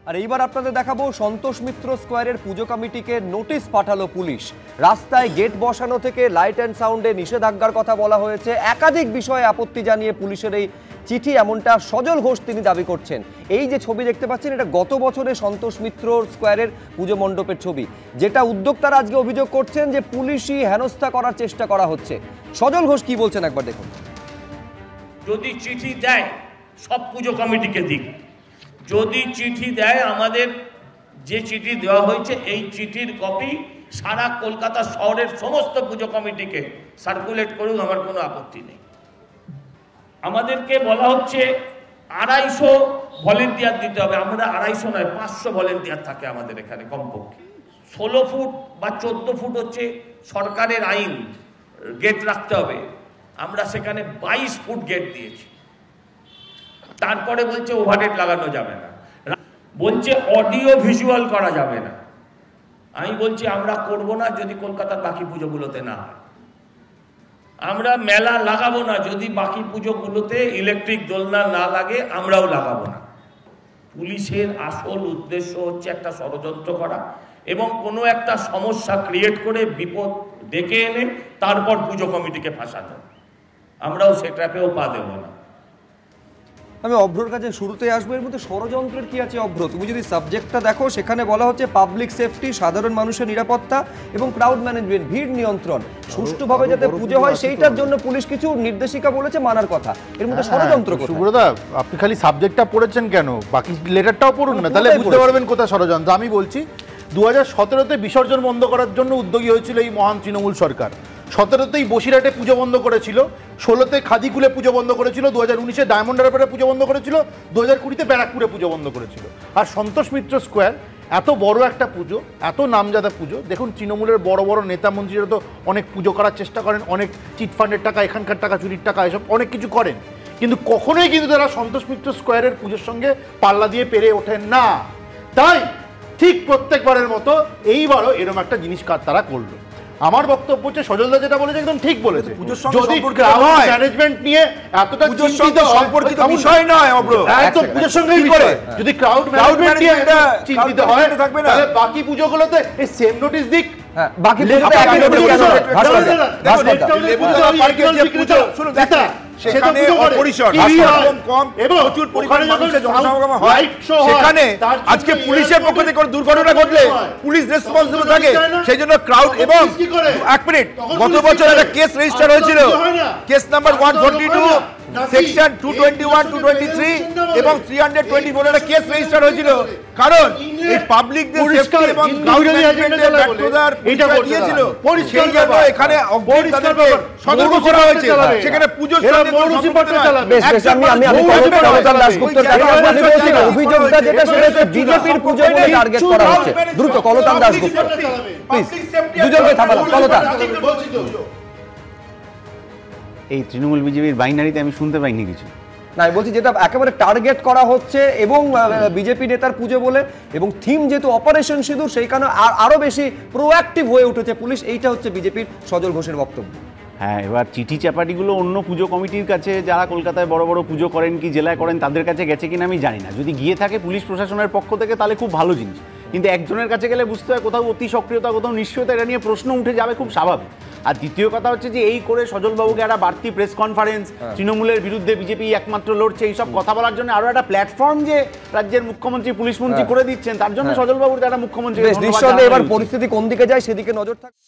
আর এইবার আপনাদের দেখাবো সন্তোষ মিত্র স্কোয়ারের পুজো কমিটিকে নোটিশ পাঠালো পুলিশ। রাস্তায় গেট বসানো থেকে লাইট অ্যান্ড সাউন্ডে নিষেধাজ্ঞার কথা বলা হয়েছে। একাধিক বিষয়ে আপত্তি জানিয়ে পুলিশের এই চিঠি, এমনটা সজল ঘোষ তিনি দাবি করছেন। এই যে ছবি দেখতে পাচ্ছেন, এটা গত বছরে সন্তোষ মিত্র স্কোয়ারের পুজো মণ্ডপের ছবি, যেটা উদ্যোক্তারা আজকে অভিযোগ করছেন যে পুলিশই হেনস্থা করার চেষ্টা করা হচ্ছে। সজল ঘোষ কি বলছেন একবার দেখুন। যদি চিঠি দেয় সব পুজো কমিটিকে দিক, যদি চিঠি দেয় আমাদের যে চিঠি দেওয়া হয়েছে এই চিঠির কপি সারা কলকাতা শহরের সমস্ত পুজো কমিটিকে সার্কুলেট করুক, আমার কোনো আপত্তি নেই। আমাদেরকে বলা হচ্ছে 250 ভলেন্টিয়ার দিতে হবে। আমরা 250 নয়, 500 ভলেন্টিয়ার থাকে আমাদের এখানে কমপক্ষে। 16 ফুট বা 14 ফুট হচ্ছে সরকারের আইন, গেট রাখতে হবে। আমরা সেখানে 22 ফুট গেট দিয়েছি। তারপরে বলছে ওভারহেড লাগানো যাবে না, বলছে অডিও ভিজুয়াল করা যাবে না। আমি বলছি আমরা করব না যদি কলকাতার বাকি পুজোগুলোতে না হয়। আমরা মেলা লাগাবো না যদি বাকি পুজোগুলোতে ইলেকট্রিক দোলনা না লাগে, আমরাও লাগাবো না। পুলিশের আসল উদ্দেশ্য হচ্ছে একটা ষড়যন্ত্র করা এবং কোনো একটা সমস্যা ক্রিয়েট করে বিপদ ডেকে এনে তারপর পুজো কমিটিকে ফাঁসানো। আমরাও সে ট্র্যাপেও পা দেব না। আমি অভ্রর কাছে শুরুতে আসবো। এর মধ্যে ষড়যন্ত্রের কি আছে অভ্র? তুমি যদি সাবজেক্টটা দেখো, সেখানে বলা হচ্ছে পাবলিক সেফটি, সাধারণ মানুষের নিরাপত্তা এবং ক্রাউড ম্যানেজমেন্ট, ভিড় নিয়ন্ত্রণ, সুষ্ঠুভাবে যাতে পুজো হয় সেইটার জন্য পুলিশ কিছু নির্দেশিকা বলেছে মানার কথা। এর মধ্যে ষড়যন্ত্র কোথায়? সুব্রতা, আপনি খালি সাবজেক্টটা পড়েছেন কেন? বাকি লেটারটাও পড়ুন না, তাহলে বুঝতে পারবেন কোথায় ষড়যন্ত্র। আমি বলছি 2017-তে বিসর্জন বন্ধ করার জন্য উদ্যোগী হয়েছিল এই মহান তৃণমূল সরকার। 17-তেই বসিরহাটে পুজো বন্ধ করেছিল, 16-তে খাদিকুলে পুজো বন্ধ করেছিল, 2019-এ ডায়মন্ড হারবারে পুজো বন্ধ করেছিল, 2020-তে ব্যারাকপুরে পুজো বন্ধ করেছিল। আর সন্তোষ মিত্র স্কোয়ার এত বড় একটা পুজো, এত নামজাদা পুজো, দেখুন তৃণমূলের বড় বড় নেতা মন্ত্রীরা তো অনেক পুজো করার চেষ্টা করেন, অনেক চিটফান্ডের টাকা, এখানকার টাকা, চুরির টাকা, এসব অনেক কিছু করেন, কিন্তু কখনোই কিন্তু তারা সন্তোষ মিত্র স্কোয়ারের পুজোর সঙ্গে পাল্লা দিয়ে পেরে ওঠেন না। তাই ঠিক প্রত্যেকবারের মতো এইবারও এরকম একটা জিনিস তারা করলো। আমার বক্তব্য হচ্ছে সজলদা যেটা বলেছে একদম ঠিক বলেছে। যদি ক্রাউড ম্যানেজমেন্ট নিয়ে এতটা চিন্তিত সম্পর্কিত বিষয় নয় অব্র, একদম পুজোর সঙ্গেই বিষয়। যদি ক্রাউড ম্যানেজমেন্ট নিয়ে এটা চিন্তিত হয় তাহলে বাকি পুজোগুলোতে এই সেম নোটিশ দিক। বাকি পুজোতে একই নোটিশ কেন? শুনুন দাদা, সেখানে অপরিসর কম এবং প্রচুর পরিমাণে মানুষের জনসমাগম হয়, সেখানে আজকে পুলিশের পক্ষ থেকে কোনো দুর্ঘটনা ঘটলে পুলিশ রেসপন্সিবল থাকে। সেই জন্য ক্রাউড এবং এক মিনিট, গত বছর একটা কেস রেজিস্টার হয়েছিল, কেস নাম্বার 142 সেকশন 221 223 এবং 324 এর কেস রেজিস্টার হয়েছিল। কারণ এই পাবলিকদের সেফটি এবং ক্রাউড ম্যানেজমেন্টের ব্যর্থতার এটা দিয়েছিল, সেই জন্য এখানে অগ্নিকাণ্ডকে সতর্ক করা হয়েছে। সেখানে পুজোর সঙ্গে মৌরুসি পাঠটা চালাবে। আমি কলতান দাশগুপ্তর কাছে আমি বলছি, অভিযোগটা যেটা সেটা বিজেপির পুজো বলে টার্গেট করা হচ্ছে। দ্রুত কলতান দাশগুপ্ত প্লিজ, দুজনকে থামালাম। কলতান, এই তৃণমূল বিজেপির বাইনারিতে আমি শুনতে পাইনি কিছু। না, আমি বলছি যেটা একেবারে টার্গেট করা হচ্ছে এবং বিজেপি নেতার পুজো বলে, এবং থিম যেহেতু অপারেশন সিঁদুর, সেই কারণে আরো বেশি প্রোঅ্যাক্টিভ হয়ে উঠেছে পুলিশ। এইটা হচ্ছে বিজেপির সজল ঘোষের বক্তব্য। হ্যাঁ, এবার চিঠি চাপাটিগুলো অন্য পুজো কমিটির কাছে, যারা কলকাতায় বড় বড় পুজো করেন কি জেলায় করেন, তাদের কাছে গেছে কিনা আমি জানি না। যদি গিয়ে থাকে পুলিশ প্রশাসনের পক্ষ থেকে তাহলে খুব ভালো জিনিস, কিন্তু একজনের কাছে গেলে বুঝতে হয় কোথাও অতি সক্রিয়তা, কোথাও নিশ্চয়তা, এটা নিয়ে প্রশ্ন উঠে যাবে, খুব স্বাভাবিক। আর দ্বিতীয় কথা হচ্ছে যে এই করে সজলবাবুকে একটা বাড়তি প্রেস কনফারেন্স, তৃণমূলের বিরুদ্ধে বিজেপি একমাত্র লড়ছে এইসব কথা বলার জন্য আরো একটা প্ল্যাটফর্ম যে রাজ্যের মুখ্যমন্ত্রী, পুলিশ মন্ত্রী করে দিচ্ছেন, তার জন্য সজলবাবুর একটা মুখ্যমন্ত্রী। এবার পরিস্থিতি কোন দিকে যায় সেদিকে নজর থাকবে।